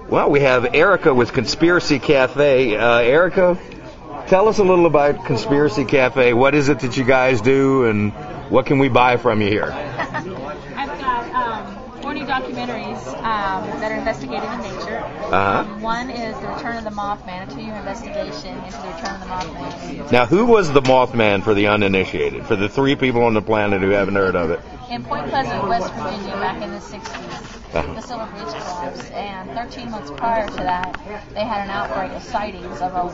Well, we have Erica with Conspiracy Cafe. Erica, tell us a little about Conspiracy Cafe. What is it that you guys do, and what can we buy from you here? I've got 40 documentaries that are investigative in nature. One is The Return of the Mothman, a 2-year investigation into the Return of the Mothman. Now, who was the Mothman for the uninitiated, for the 3 people on the planet who haven't heard of it? In Point Pleasant, West Virginia, back in the 60s, the Silver Bridge collapsed, and 13 months prior to that, they had an outbreak of sightings of a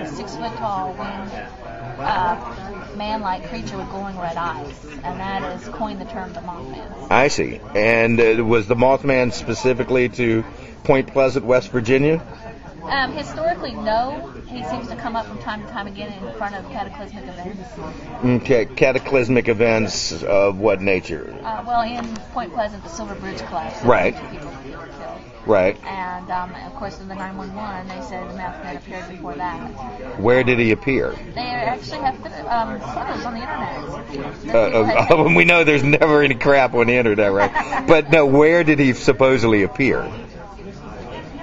6-foot-tall winged man-like creature with glowing red eyes, and that is coined the term the Mothman. I see. And was the Mothman specifically to Point Pleasant, West Virginia? Historically, no. He seems to come up from time to time again in front of cataclysmic events. Okay, cataclysmic events of what nature? Well, in Point Pleasant, the Silver Bridge collapsed. Right. People killed. Right. And, of course, in the 911, they said the Mothman appeared before that. Where did he appear? They actually have photos on the internet. We know there's never any crap on the internet, right? But no, where did he supposedly appear?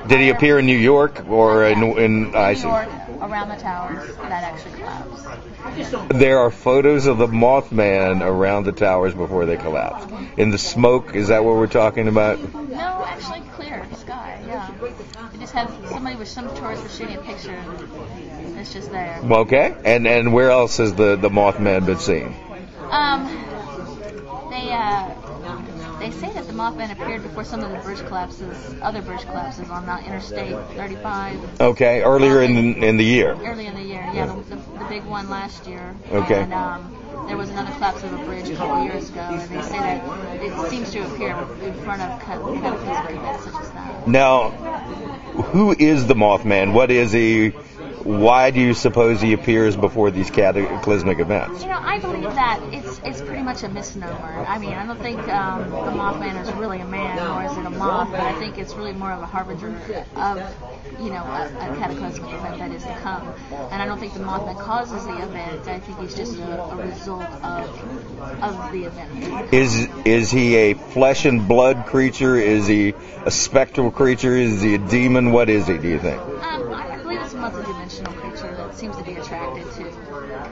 Did he appear in New York or in New York, around the towers that actually collapsed? There are photos of the Mothman around the towers before they collapsed. In the smoke, is that what we're talking about? No, actually clear sky, yeah. They just had somebody with some tourists were shooting a picture and it's just there. Okay, and where else has the Mothman been seen? They say that the Mothman appeared before some of the other bridge collapses on Interstate 35. Okay, earlier in the year. Early in the year, yeah, the big one last year. Okay. And there was another collapse of a bridge a couple years ago, and they say that it seems to appear in front of cataclysmic events such as that. Now, who is the Mothman? What is he? Why do you suppose he appears before these cataclysmic events? I believe that it's pretty much a misnomer. I mean, I don't think the Mothman is really a man, nor is it a moth, but I think it's really more of a harbinger of, a cataclysmic event that is to come. And I don't think the Mothman causes the event. I think he's just a result of the event. Is he a flesh and blood creature? Is he a spectral creature? Is he a demon? What is he, do you think? I believe it's a multi-dimensional creature that seems to be attracted to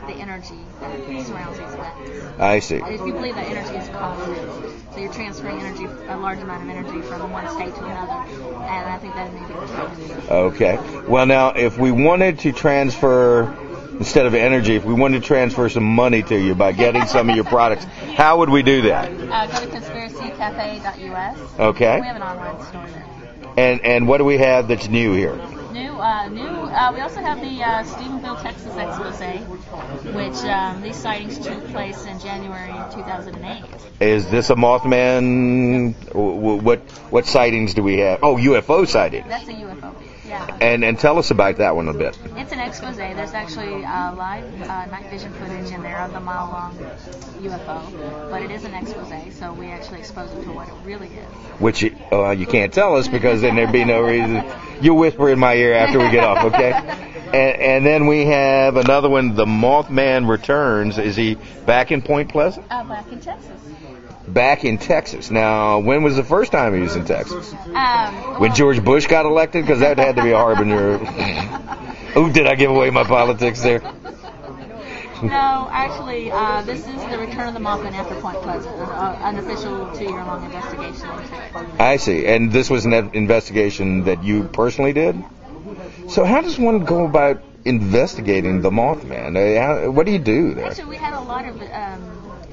the energy that surrounds these events. I see. If you believe that energy is positive, so you're transferring energy, a large amount of energy from one state to another, and I think that may be attracted. Okay. Well, now, if we wanted to transfer, instead of energy, if we wanted to transfer some money to you by getting some of your products, how would we do that? Go to conspiracycafe.us. Okay. We have an online store there. And what do we have that's new here? We also have the Stephenville, Texas expose, which these sightings took place in January 2008. Is this a Mothman? What sightings do we have? Oh, UFO sightings. That's a UFO. Yeah. And tell us about that one a bit. It's an expose. There's actually live night vision footage in there of the mile-long UFO, but it is an expose, so we actually expose it to what it really is. Which you can't tell us because then there'd be no reason. You'll whisper in my ear after we get off, okay? And then we have another one, The Mothman Returns. Is he back in Point Pleasant? Back in Texas. Back in Texas. Now, when was the first time he was in Texas? When George Bush got elected? Because that had to be a harbinger. Oh, did I give away my politics there? No, actually, this is the Return of the Mothman after Point Pleasant, an official 2-year-long investigation. I see. And this was an investigation that you personally did? So how does one go about investigating the Mothman? What do you do there? Actually, we had a lot of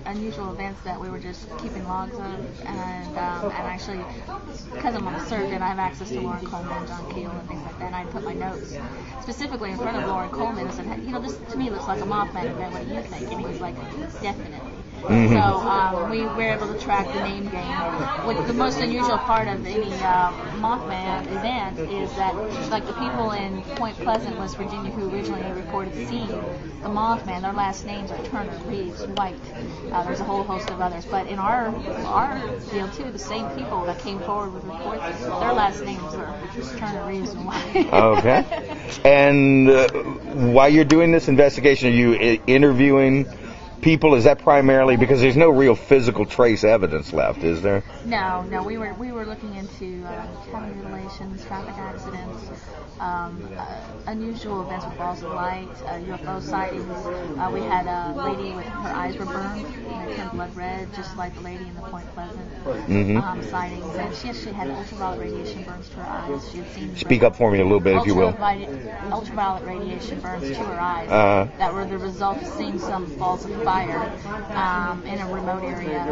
unusual events that we were just keeping logs of, and actually, because I'm a surgeon, I have access to Lauren Coleman, John Keel, and things like that, and I put my notes specifically in front of Lauren Coleman and said, hey, this to me looks like a Mothman event, what do you think? And he was like, definitely. Mm-hmm. So we were able to track the name game. The most unusual part of any Mothman event is that, like the people in Point Pleasant, West Virginia, who originally reported seeing the Mothman, their last names are Turner, Reeves, White. There's a whole host of others. But in our field, too, the same people that came forward with reports, their last names are Turner, Reeves, and White. Okay. And while you're doing this investigation, are you interviewing people, is that primarily because there's no real physical trace evidence left, is there? No, we were looking into cabin mutilations, traffic accidents, unusual events with balls of light, UFO sightings. We had a lady with her eyes were burned, they turned blood red, just like the lady in the Point Pleasant sightings. And she actually had ultraviolet radiation burns to her eyes. She had seen. Speak up for me a little bit, if you will. Ultraviolet radiation burns to her eyes that were the result of seeing some balls of fire in a remote area.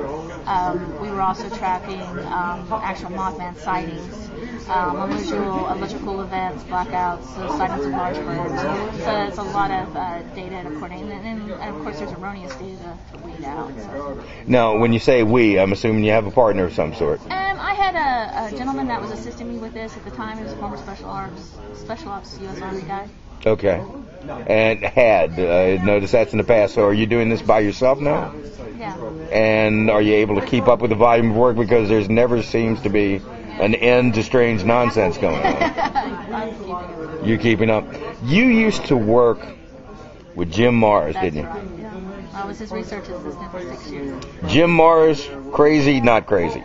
We were also tracking actual Mothman sightings, unusual electrical events, blackouts, sightings of large birds. So it's a lot of data to coordinate, and of course there's erroneous data to weed out. So. Now, when you say we, I'm assuming you have a partner of some sort. I had a gentleman that was assisting me with this at the time. He was a former Special Ops U.S. Army guy. Okay. And noticed that's in the past. So are you doing this by yourself now? Yeah. And are you able to keep up with the volume of work, because there's never seems to be an end to strange nonsense going on? I'm keeping up. You're keeping up. You used to work with Jim Mars, didn't you? Right, yeah. I was his research assistant for 6 years. Jim Mars, crazy, not crazy?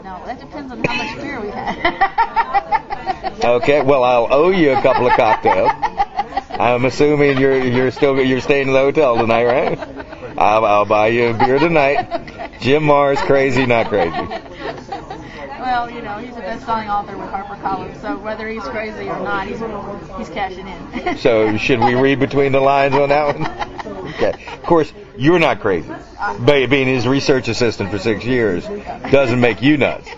No, that depends on how much beer we had. Okay, well, I'll owe you a couple of cocktails. I'm assuming you're staying in the hotel tonight, right? I'll buy you a beer tonight. Jim Mars, crazy, not crazy? Well, he's a best-selling author with HarperCollins, so whether he's crazy or not, he's cashing in. So should we read between the lines on that one? Okay. Of course, you're not crazy. Being his research assistant for 6 years doesn't make you nuts.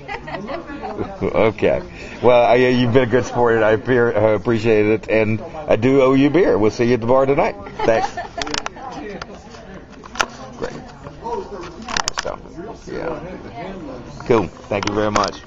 Okay. Well, you've been a good sport, and I appreciate it, and I do owe you beer. We'll see you at the bar tonight. Thanks. Great. So, yeah. Cool. Thank you very much.